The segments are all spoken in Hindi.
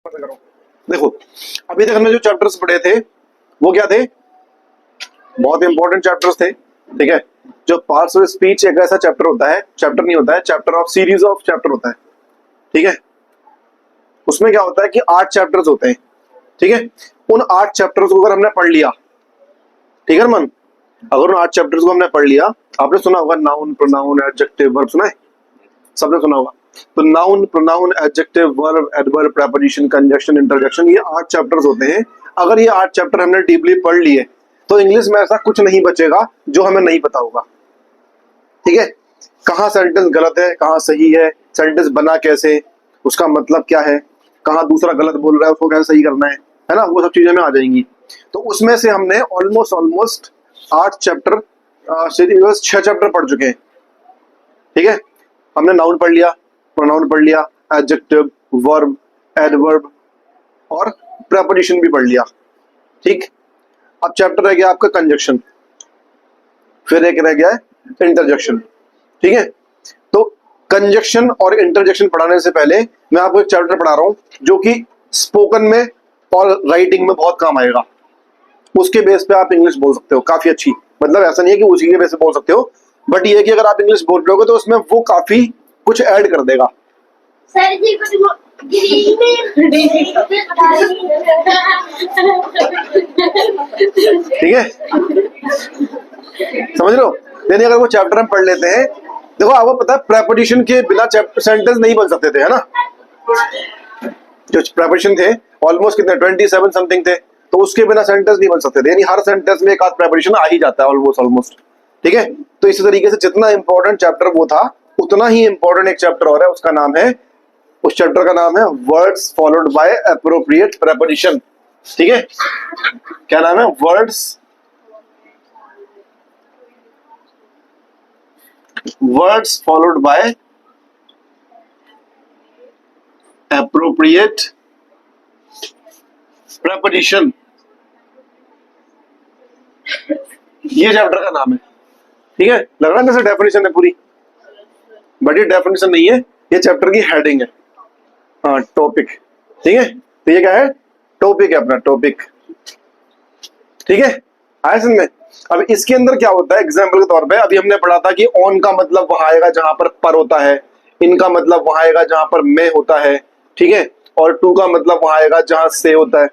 देखो अभी तक हमने जो चैप्टर्स पढ़े थे वो क्या थे, बहुत इंपॉर्टेंट चैप्टर्स थे। ठीक है, जो पार्ट्स ऑफ स्पीच एक ऐसा चैप्टर होता है, चैप्टर नहीं होता है, chapter of series of chapter होता है। ठीक है, उसमें क्या होता है कि 8 चैप्टर्स होते हैं। ठीक है, उन 8 चैप्टर्स को अगर हमने पढ़ लिया, ठीक है मन, अगर उन 8 चैप्टर्स को हमने पढ़ लिया, आपने सुना होगा नाउन, प्रोनाउन, एडजेक्टिव, वर्ब, सुना है, सबने सुना होगा। तो noun, pronoun, adjective, verb, adverb, preposition, conjunction, interjection, ये 8 चैप्टर्स होते हैं। अगर ये 8 चैप्टर हमने डीपली पढ़ लिए तो इंग्लिश में ऐसा कुछ नहीं बचेगा जो हमें नहीं पता होगा। ठीक है, कहाँ सेंटेंस गलत है, कहाँ सही है, सेंटेंस बना कैसे, उसका मतलब क्या है, कहाँ दूसरा गलत बोल रहा है उसको कैसे सही करना है ना, वो सब चीजें में आ जाएंगी। तो उसमें से हमने ऑलमोस्ट 8 चैप्टर, 6 चैप्टर पढ़ चुके हैं। ठीक है, हमने नाउन पढ़ लिया, प्रोनाउन पढ़ लिया, एडजेक्टिव, वर्ब, एडवर्ब और प्रीपोजिशन भी पढ़ लिया। ठीक, अब चैप्टर रह गया आपका कंजक्शन, फिर एक रह गया है इंटरजेक्शन। ठीक है, तो कंजक्शन और इंटरजेक्शन पढ़ाने से पहले मैं आपको एक चैप्टर पढ़ा रहा हूं जो कि स्पोकन में और राइटिंग में बहुत काम आएगा। उसके बेस पे आप इंग्लिश बोल सकते हो काफी अच्छी, मतलब ऐसा नहीं है कि उसी के बेस पे बोल सकते हो, बट ये कि अगर आप इंग्लिश बोल रहे हो तो उसमें वो काफी कुछ ऐड कर देगा। सर जी कुछ ठीक है, समझ लो। यानी अगर वो चैप्टर हम पढ़ लेते हैं, देखो आपको पता है प्रेपोजिशन के बिना सेंटेंस नहीं बन सकते थे, है ना। जो प्रेपोजिशन थे ऑलमोस्ट कितने 27 समथिंग थे, तो उसके बिना सेंटेंस नहीं बन सकते थे। यानी हर सेंटेंस में एक आध प्रेपोजिशन आ ही जाता है ऑलमोस्ट। ठीक है, तो इसी तरीके से जितना इंपॉर्टेंट चैप्टर वो था उतना ही इंपॉर्टेंट एक चैप्टर और है, उसका नाम है, उस चैप्टर का नाम है words followed by appropriate preposition. ठीक है, क्या नाम है, words followed by appropriate preposition, ये चैप्टर का नाम है। ठीक है, लग रहा है जैसे डेफिनेशन है पूरी, बट ये डेफिनेशन नहीं है, ये चैप्टर की हेडिंग है, हाँ टॉपिक। ठीक है, तो ये क्या है, टॉपिक है अपना, टॉपिक। ठीक है, आया समझ में। अब इसके अंदर क्या होता है, एग्जाम्पल के तौर पे अभी हमने पढ़ा था कि ऑन का मतलब वहां आएगा जहां पर होता है, इन का मतलब वहां आएगा जहां पर में होता है। ठीक है, और टू का मतलब वहां आएगा जहां से होता है।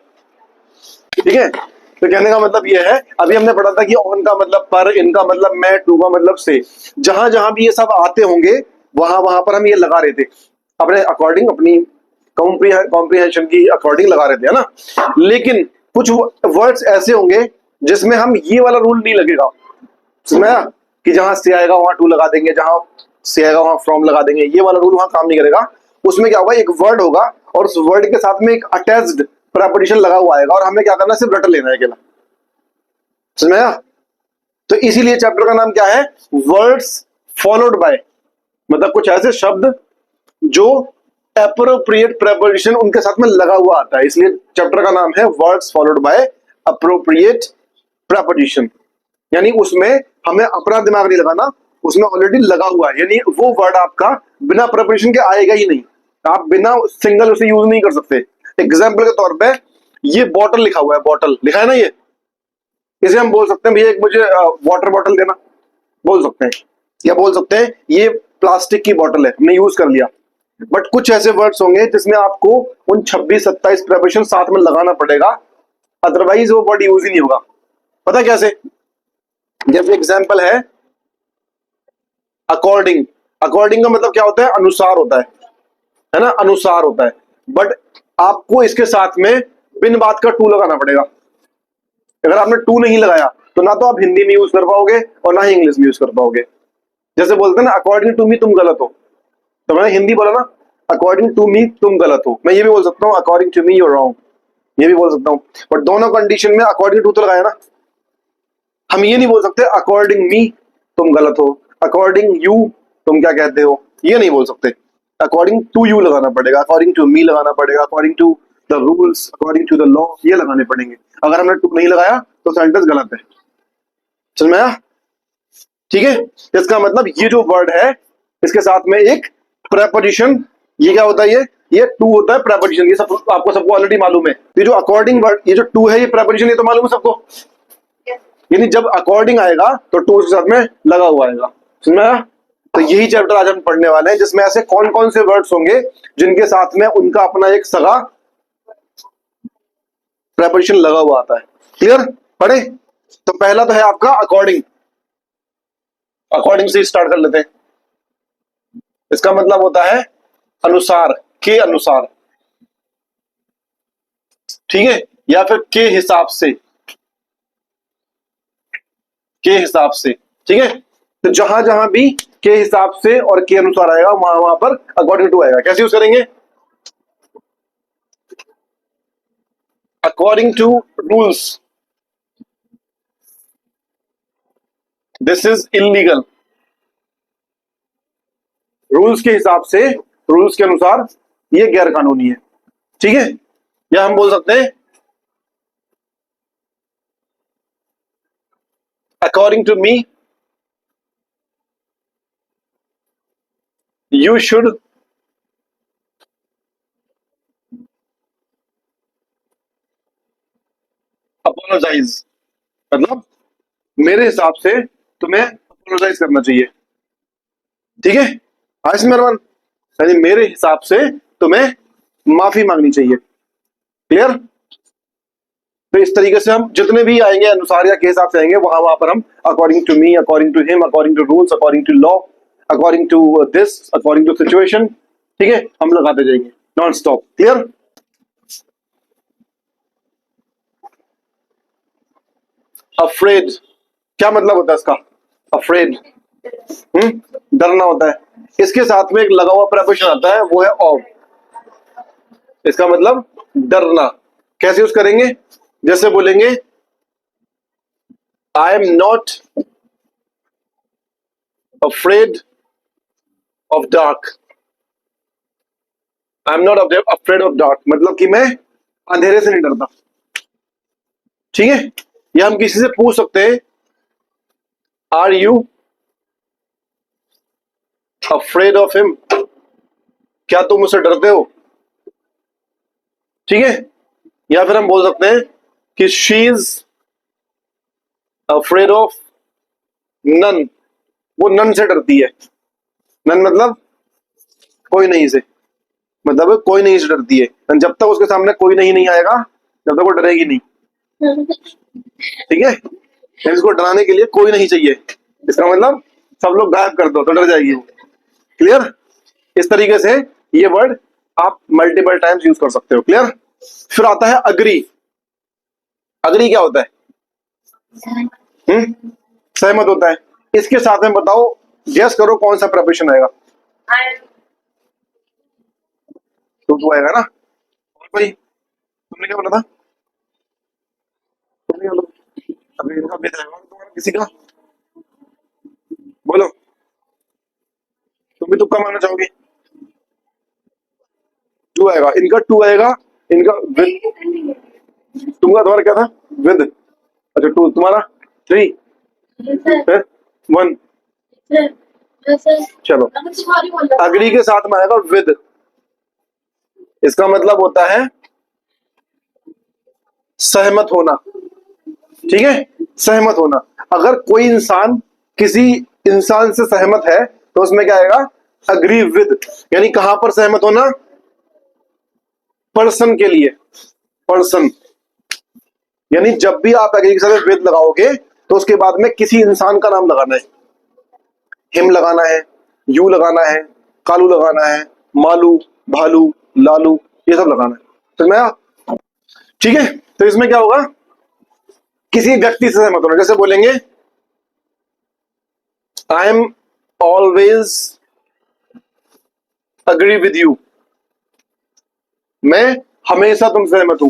ठीक है, तो कहने का मतलब ये है, अभी हमने पढ़ा था कि ऑन का मतलब पर, इनका मतलब मैं, टू का मतलब से, जहां जहां भी ये सब आते होंगे वहां वहां पर हम ये लगा रहे थे अपने अकॉर्डिंग, अपनी कॉम्प्रिहेंशन की अकॉर्डिंग लगा रहे थे, है ना। लेकिन कुछ वर्ड्स ऐसे होंगे जिसमें हम ये वाला रूल नहीं लगेगा, सुना कि जहां से आएगा वहां टू लगा देंगे, जहां से आएगा वहां फ्रॉम लगा देंगे, ये वाला रूल वहां काम नहीं करेगा। उसमें क्या होगा, एक वर्ड होगा और उस वर्ड के साथ में एक अटैच्ड प्रीपोजिशन लगा हुआ आएगा और हमें क्या करना है, सिर्फ रट लेना है अकेला, समझ में आया। तो इसीलिए चैप्टर का नाम क्या है, वर्ड्स फॉलोड बाय, मतलब कुछ ऐसे शब्द जो एप्रोप्रिएट प्रीपोजिशन उनके साथ में लगा हुआ आता है, इसलिए चैप्टर का नाम है words followed by appropriate preposition. यानी उसमें हमें अपना दिमाग नहीं लगाना, उसमें ऑलरेडी लगा हुआ है, यानी वो वर्ड आपका बिना प्रीपोजिशन के आएगा ही नहीं, आप बिना सिंगल उसे यूज नहीं कर सकते। एग्जाम्पल के तौर पे ये बॉटल लिखा हुआ है, बॉटल लिखा है ना, ये इसे हम बोल सकते हैं भैया एक मुझे वाटर बॉटल देना, बोल सकते हैं, या बोल सकते हैं ये प्लास्टिक की बॉटल है, हमने यूज कर लिया। बट कुछ ऐसे वर्ड्स होंगे जिसमें आपको उन 26-27 प्रीपोजिशन साथ में लगाना पड़ेगा, अदरवाइज वो वर्ड यूज ही नहीं होगा। पता कैसे, जैसे एग्जाम्पल है अकॉर्डिंग, अकॉर्डिंग का मतलब क्या होता है, अनुसार होता है ना, अनुसार होता है। बट आपको इसके साथ में बिन बात का टू लगाना पड़ेगा। अगर आपने टू नहीं लगाया तो ना तो आप हिंदी में यूज कर पाओगे और ना ही इंग्लिश में यूज कर पाओगे। जैसे बोलते हैं ना, अकॉर्डिंग टू मी तुम गलत हो, तो मैंने हिंदी बोला ना, अकॉर्डिंग टू मी तुम गलत हो, मैं ये भी बोल सकता हूँ according to me you are wrong, ये भी बोल सकता हूँ। बट दोनों कंडीशन में अकॉर्डिंग टू तो लगाया ना, हम ये नहीं बोल सकते अकॉर्डिंग मी तुम गलत हो, अकॉर्डिंग यू तुम क्या कहते हो, ये नहीं बोल सकते। अकॉर्डिंग टू यू लगाना पड़ेगा, अकॉर्डिंग टू मी लगाना पड़ेगा, according to the rules, according to the law, ये लगाने पड़ेंगे। अगर हमने टू नहीं लगाया तो सेंटेंस गलत है, समझ में आया। ठीक है, इसका मतलब ये जो वर्ड है इसके साथ में एक प्रेपोजिशन, ये क्या होता है, ये ये टू होता है प्रेपोजिशन, ये सब आपको सबको ऑलरेडी मालूम है। ये जो अकॉर्डिंग वर्ड, ये जो टू है ये प्रेपोजिशन, ये तो मालूम है सबको। यानी जब अकॉर्डिंग आएगा तो टू उसके साथ में लगा हुआ आएगा। समझ में आया? तो यही चैप्टर आज हम पढ़ने वाले हैं, जिसमें ऐसे कौन कौन से वर्ड्स होंगे जिनके साथ में उनका अपना एक सगा प्रेपोजिशन लगा हुआ आता है। क्लियर? पढ़े? तो पहला तो है आपका अकॉर्डिंग। अकॉर्डिंग से स्टार्ट कर लेते हैं। इसका मतलब होता है अनुसार, के अनुसार, ठीक है, या फिर के हिसाब से, के हिसाब से, ठीक है। तो जहां जहां भी के हिसाब से और के अनुसार आएगा वहां वहां पर अकॉर्डिंग टू आएगा। कैसे यूज करेंगे? According to rules, this is illegal. Rules के हिसाब से, रूल्स के अनुसार ये गैर कानूनी है, ठीक है। या हम बोल सकते हैं according to me you should apologise. मतलब मेरे हिसाब से तुम्हें अपोलोजाइज करना चाहिए, ठीक है। आइस मेहरबान, यानी मेरे हिसाब से तुम्हें माफी मांगनी चाहिए। क्लियर? तो इस तरीके से हम जितने भी आएंगे अनुसार या के हिसाब से आएंगे वहां वहां पर हम according to me, according to him, according to rules, according to law, according to this, according to situation, ठीक है, हम लगाते जाएंगे नॉन स्टॉप। क्लियर? अफ्रेड, क्या मतलब होता है इसका? अफ्रेड डरना होता है। इसके साथ में एक लगा हुआ प्रेपोजिशन आता है, वो है ऑफ। इसका मतलब डरना। कैसे यूज करेंगे? जैसे बोलेंगे I am not afraid of dark. I am not afraid of dark मतलब कि मैं अंधेरे से नहीं डरता, ठीक है। या हम किसी से पूछ सकते हैं are you afraid of him, क्या तुम उससे डरते हो, ठीक है। या फिर हम बोल सकते हैं कि she is afraid of none, वो नन से डरती है। नन मतलब कोई नहीं से, मतलब कोई नहीं से डरती है। जब तक उसके सामने कोई नहीं नहीं आएगा जब तक वो डरेगी नहीं, ठीक है। इसको डराने के लिए कोई नहीं चाहिए, इसका मतलब सब लोग गायब कर दो तो डर जाएगी वो। क्लियर? इस तरीके से ये वर्ड आप मल्टीपल टाइम्स यूज कर सकते हो। क्लियर? फिर आता है अग्री। अग्री क्या होता है? सहमत होता है। इसके साथ में बताओ, गेस करो कौन सा प्रेपोजिशन आएगा? तो आएगा ना। और कोई? तुमने क्या बोला था? तुमने क्या बोला? अभी इनका भेद आएगा तुम्हारा किसी का? बोलो, तुम भी तुक्का मारना चाहोगे? टू आएगा, इनका टू आएगा, इनका विद। तुमका तुम्हारा क्या था? विद। अच्छा टू, तुम्हारा थ्री, वन। चलो, अग्री के साथ में आएगा विद। इसका मतलब होता है सहमत होना, ठीक है। सहमत होना। अगर कोई इंसान किसी इंसान से सहमत है तो उसमें क्या आएगा? Agree with. यानी कहां पर सहमत होना? पर्सन के लिए, पर्सन। यानी जब भी आप एग्री के साथ विद लगाओगे तो उसके बाद में किसी इंसान का नाम लगाना है। हिम लगाना है, यू लगाना है, कालू लगाना है, मालू, भालू, लालू, ये सब लगाना है। समझ में आया? ठीक है। तो इसमें क्या होगा? किसी व्यक्ति से सहमत होना। जैसे बोलेंगे I am always agree with you, मैं हमेशा तुमसे सहमत हूं।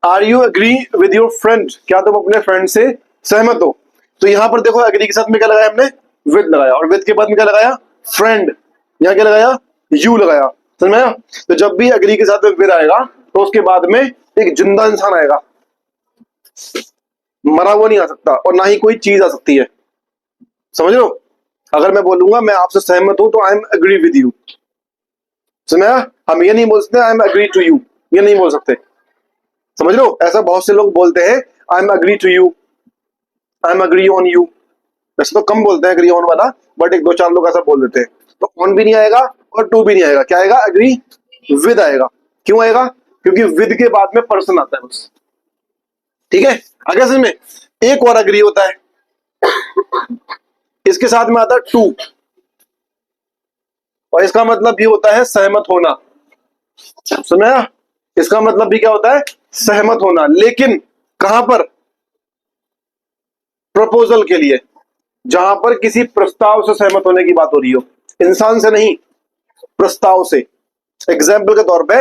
Are you agree with your friend, क्या तुम अपने फ्रेंड से सहमत हो? तो यहां पर देखो एग्री के साथ में क्या लगाया हमने? विद लगाया, और विद के बाद में क्या लगाया? फ्रेंड। यहां क्या लगाया? यू लगाया। समझ में आया? तो जब भी अग्री के साथ में फिर आएगा तो उसके बाद में एक जिंदा इंसान आएगा, मरा हुआ नहीं आ सकता, और ना ही कोई चीज आ सकती है। समझ लो, अगर मैं बोलूंगा मैं आपसे सहमत हूं तो I am agree with you, समझ में आया? हम ये नहीं बोल सकते I am agree to you, ये नहीं बोल सकते। समझ लो, ऐसा बहुत से लोग बोलते हैं I am agree to you, I am agree on you. वैसे तो कम बोलते हैं एग्री ऑन वाला, बट एक दो चार लोग ऐसा बोल देते हैं। तो ऑन भी नहीं आएगा और टू भी नहीं आएगा, क्या आएगा? एग्री विद आएगा। क्यों आएगा? क्योंकि विद के बाद में पर्सन आता है बस। ठीक है, आगे समझ में? एक और एग्री होता है, इसके साथ में आता है टू, और इसका मतलब भी होता है सहमत होना। सुना? इसका मतलब भी क्या होता है? सहमत होना। लेकिन कहां पर? प्रपोजल के लिए, जहां पर किसी प्रस्ताव से सहमत होने की बात हो रही हो, इंसान से नहीं, प्रस्ताव से। एग्जाम्पल के तौर पे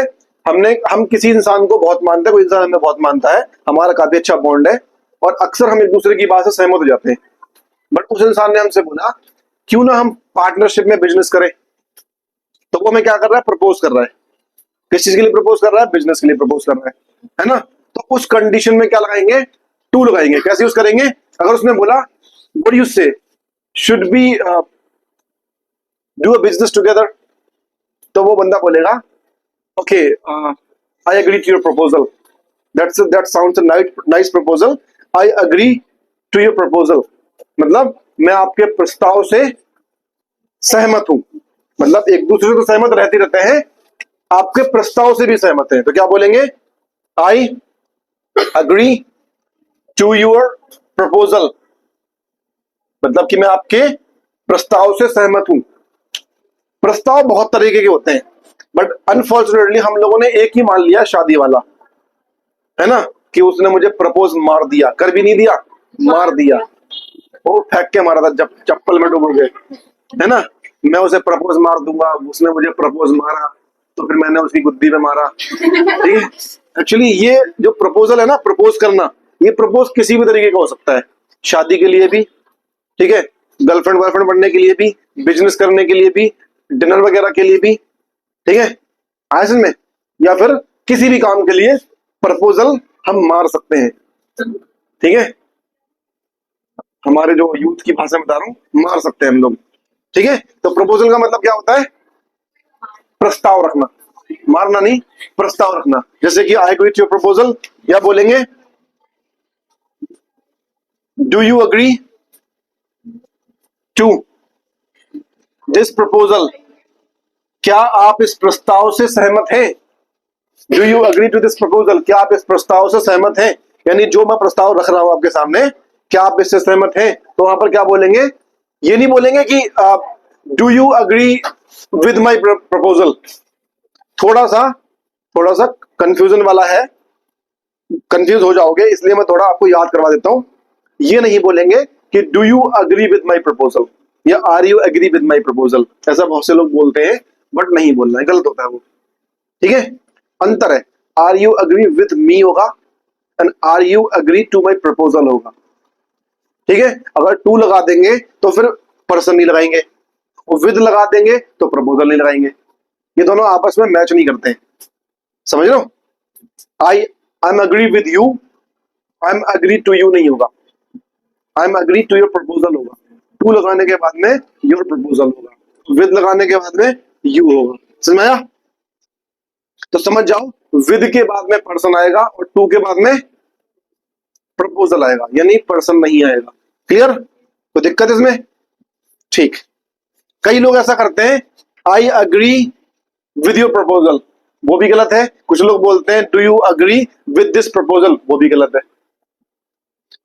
हम किसी इंसान को बहुत मानते हैं, कोई इंसान हमें बहुत मानता है, हमारा काफी अच्छा बॉन्ड है, और अक्सर हम एक दूसरे की बात से सहमत हो जाते हैं। बट उस इंसान ने हमसे बोला क्यों ना हम पार्टनरशिप में बिजनेस करें, तो वो हमें क्या कर रहा है? प्रपोज कर रहा है। किस चीज के लिए प्रपोज कर रहा है? बिजनेस के लिए प्रपोज कर रहा है ना? तो उस कंडीशन में क्या लगाएंगे? टू लगाएंगे। कैसे यूज करेंगे? अगर उसने बोला what you say should be do a business together, तो वो बंदा बोलेगा okay I agree to your proposal, that sounds a nice proposal, I agree to your proposal. मतलब मैं आपके प्रस्ताव से सहमत हूं। मतलब एक दूसरे से तो सहमत रहते रहते हैं, आपके प्रस्ताव से भी सहमत हैं। तो क्या बोलेंगे? I agree to your proposal, मतलब कि मैं आपके प्रस्ताव से सहमत हूं। प्रस्ताव बहुत तरीके के होते हैं, बट अनफॉर्चुनेटली हम लोगों ने एक ही मान लिया, शादी वाला, है ना? कि उसने मुझे प्रपोज मार दिया, कर भी नहीं दिया, मार दिया। वो फेंक के मारा था, जब चप्पल में डूबोगे, है ना? मैं उसे प्रपोज मार दूंगा, उसने मुझे प्रपोज मारा, तो फिर मैंने उसकी गुद्दी पे मारा। ठीक है, एक्चुअली ये जो प्रपोजल है ना, प्रपोज करना, ये प्रपोज किसी भी तरीके का हो सकता है। शादी के लिए भी, ठीक है, गर्लफ्रेंड बॉयफ्रेंड बनने के लिए भी, बिजनेस करने के लिए भी, डिनर वगैरह के लिए भी, ठीक है, आज में, या फिर किसी भी काम के लिए प्रपोजल हम मार सकते हैं। ठीक है, हमारे जो यूथ की भाषा में बता रहा हूं, मार सकते हैं हम लोग। ठीक है, तो प्रपोजल का मतलब क्या होता है? प्रस्ताव रखना, मारना नहीं, प्रस्ताव रखना। जैसे कि I agree to your proposal, या बोलेंगे do you agree to this proposal, क्या आप इस प्रस्ताव से सहमत हैं? Do you agree to this proposal, क्या आप इस प्रस्ताव से सहमत हैं? यानी जो मैं प्रस्ताव रख रहा हूं आपके सामने, क्या आप इससे सहमत हैं? तो वहां पर क्या बोलेंगे? ये नहीं बोलेंगे कि do you agree with my proposal. थोड़ा सा कंफ्यूजन वाला है, कंफ्यूज हो जाओगे, इसलिए मैं थोड़ा आपको याद करवा देता हूं। ये नहीं बोलेंगे कि do you agree with my proposal या are you agree with my proposal. ऐसा बहुत से लोग बोलते हैं, बट नहीं बोलना है, गलत होता है वो। ठीक है, अंतर है। Are you agree with me होगा and are you agree to my proposal होगा। ठीक है, अगर टू लगा देंगे तो फिर पर्सन नहीं लगाएंगे, और विद लगा देंगे तो प्रपोजल नहीं लगाएंगे। ये दोनों आपस में मैच नहीं करते हैं, समझ लो? I am agree with you, I am agree to you नहीं होगा, I am agree to your proposal होगा। टू लगाने के बाद में योर प्रपोजल होगा, विद लगाने के बाद में यू होगा। समझ में आया? तो समझ जाओ, विद के बाद में पर्सन आएगा और टू के बाद में प्रपोजल आएगा, यानी पर्सन नहीं आएगा। क्लियर? तो दिक्कत इसमें? ठीक। कई लोग ऐसा करते हैं, I agree with your proposal, वो भी गलत है। कुछ लोग बोलते हैं do you agree with this proposal, वो भी गलत है।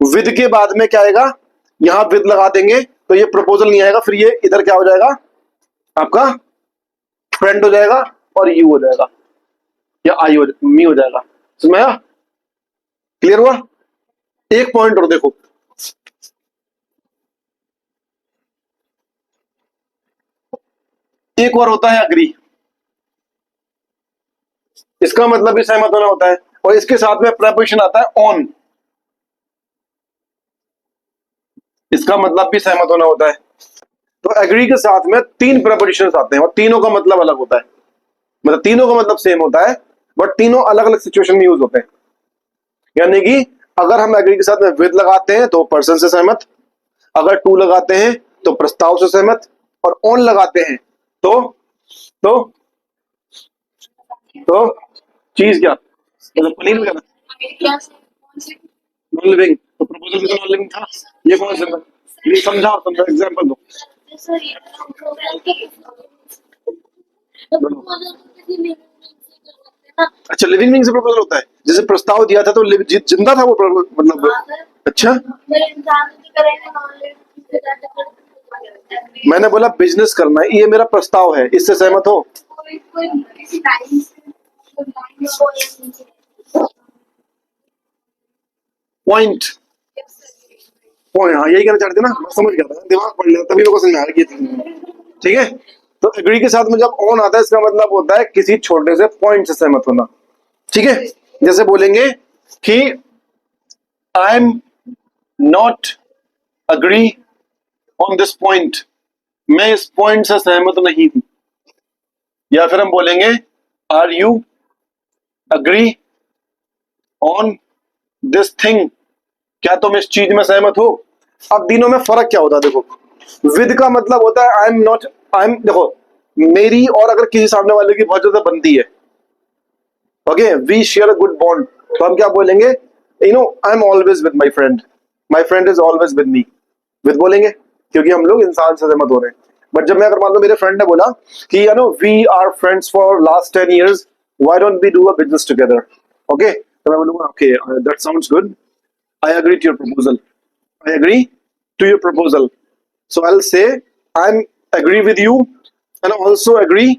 विद के बाद में क्या आएगा? यहां विद लगा देंगे तो ये प्रपोजल नहीं आएगा, फिर ये इधर क्या हो जाएगा? आपका फ्रेंड हो जाएगा और यू हो जाएगा, या आई हो मी हो जाएगा। समझ में आया? क्लियर हुआ? एक पॉइंट और देखो, एक और होता है अग्री, इसका मतलब भी सहमत होना होता है, और इसके साथ में प्रपोजिशन आता है ऑन, इसका मतलब भी सहमत होना होता है। तो एग्री के साथ में तीन प्रपोजिशंस आते हैं और तीनों का मतलब अलग होता है। मतलब तीनों का मतलब सेम होता है, बट तीनों अलग अलग सिचुएशन में यूज होते हैं। यानी कि अगर हम एग्री के साथ में विद लगाते हैं तो पर्सन से सहमत, अगर टू लगाते हैं तो प्रस्ताव से सहमत, और ऑन लगाते हैं तो तो तो चीज क्या, मतलब पनीर वगैरह, क्या से कौन से नॉन लिविंग। तो प्रपोजल भी तो नॉन लिविंग था, ये कौन सा था? ये समझा एग्जांपल दो। सर ये प्रोग्राम के प्रपोजल किसी लिविंग से कर सकते हैं ना। अच्छा, लिविंग बीइंग से प्रपोजल होता है, जैसे प्रस्ताव दिया था तो जिंदा था वो मतलब। हाँ सर, अच्छा, मेरे इंसान से करेंगे नॉन लिविंग से जाकर कर मैंने बोला बिजनेस करना है, ये मेरा प्रस्ताव है, इससे सहमत हो? कोई कोई किसी टाइम से कोई टाइम में कोई नहीं पॉइंट पॉइंट, हाँ यही कहना चाहते थे ना, मैं समझ गया था, दिमाग पढ़ लिया तभी मेरे को समझ में आ गया। ठीक है, तो एग्री के साथ में जब ऑन आता है इसका मतलब होता है किसी छोटे से पॉइंट से सहमत होना। ठीक है, जैसे बोलेंगे कि I am not agree on this point, मैं इस पॉइंट से सहमत नहीं हूं। या फिर हम बोलेंगे are you agree on this thing, क्या तुम इस चीज में सहमत हो? अब तीनों में फर्क क्या होता है देखो। विद का मतलब होता है आई एम नॉट, आई एम, देखो मेरी और अगर किसी सामने वाले की बहुत ज्यादा बनती है, okay, we share a good bond, तो हम क्या बोलेंगे, you know I am always with my friend is always with me, with बोलेंगे क्योंकि हम लोग इंसान से सहमत हो रहे हैं। बट जब मैं अगर मान लो मेरे फ्रेंड ने बोला कि you know we are friends for last 10 years, why don't we do a business together, okay, तो मैं बोलूंगा okay that sounds good, I agree to your proposal. I agree to your proposal. So I'll say I'm agree with you and also agree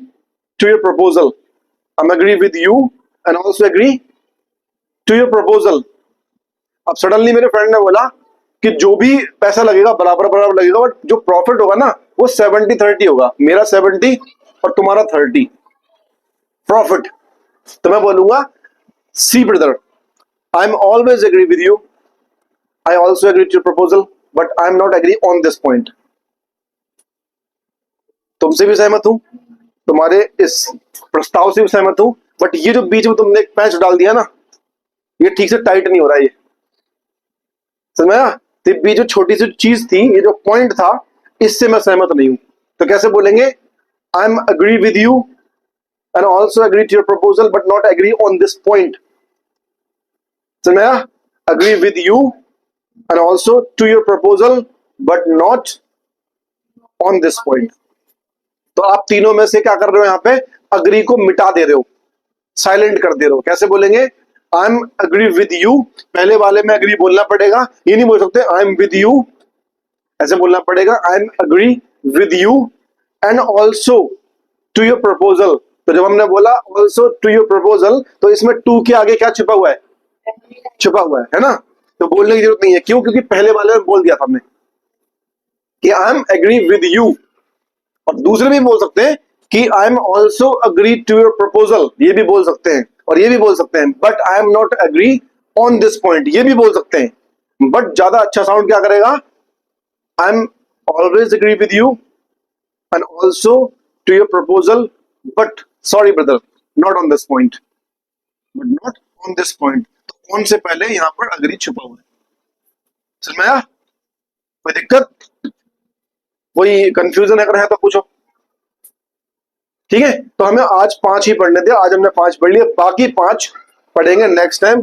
to your proposal. I'm agree with you and also agree to your proposal. अब सडनली मेरे फ्रेंड ने बोला कि जो भी पैसा लगेगा बराबर बराबर लगेगा, बट जो प्रॉफिट होगा ना वो 70-30 होगा, मेरा 70 और तुम्हारा 30 प्रॉफिट। तो मैं बोलूंगा see brother, I am always agree with you, I also agree to your proposal, but I am not agree on this point. तुमसे भी सहमत हूं, तुम्हारे इस प्रस्ताव से भी सहमत हूं, बट ये जो बीच में तुमने एक पैच डाल दिया ना, ये ठीक से टाइट नहीं हो रहा है, ये समझ में आया? तो बीच जो छोटी सी चीज थी, ये जो पॉइंट था, इससे मैं सहमत नहीं हूं। तो कैसे बोलेंगे, I am agree with you and also agree to your proposal but not agree on this point. समझ में आया? Agree with you and also to your proposal but not on this point। तो आप तीनों में से क्या कर रहे हो, यहां पे अग्री को मिटा दे रहे हो, साइलेंट कर दे रहे हो। कैसे बोलेंगे, I am agree with you, पहले वाले में अग्री बोलना पड़ेगा, ये नहीं बोल सकते आई एम विद यू, ऐसे बोलना पड़ेगा I am agree with you and also to your proposal. तो जब हमने बोला ऑल्सो टू योर प्रपोजल, तो इसमें टू के आगे क्या छिपा हुआ है, छुपा हुआ है ना, तो बोलने की जरूरत नहीं है। क्यों? क्योंकि पहले वाले में बोल दिया था हमने कि I am agree with you, और दूसरे भी बोल सकते हैं कि I am also agree to your proposal, ये भी बोल सकते हैं, और ये भी बोल सकते हैं but I am not agree on this point, ये भी बोल सकते हैं। बट ज्यादा अच्छा साउंड क्या करेगा, I am always agree with you and also to your proposal but sorry brother not on this point, but not on this point. तो कौन से पहले यहां पर अग्री छुपा हुआ है, समझ में आया? कोई दिक्कत, कोई कंफ्यूजन अगर है तो पूछो। ठीक है, तो हमें आज 5 ही पढ़ने थे, आज हमने 5 पढ़ लिए, बाकी 5 पढ़ेंगे नेक्स्ट टाइम।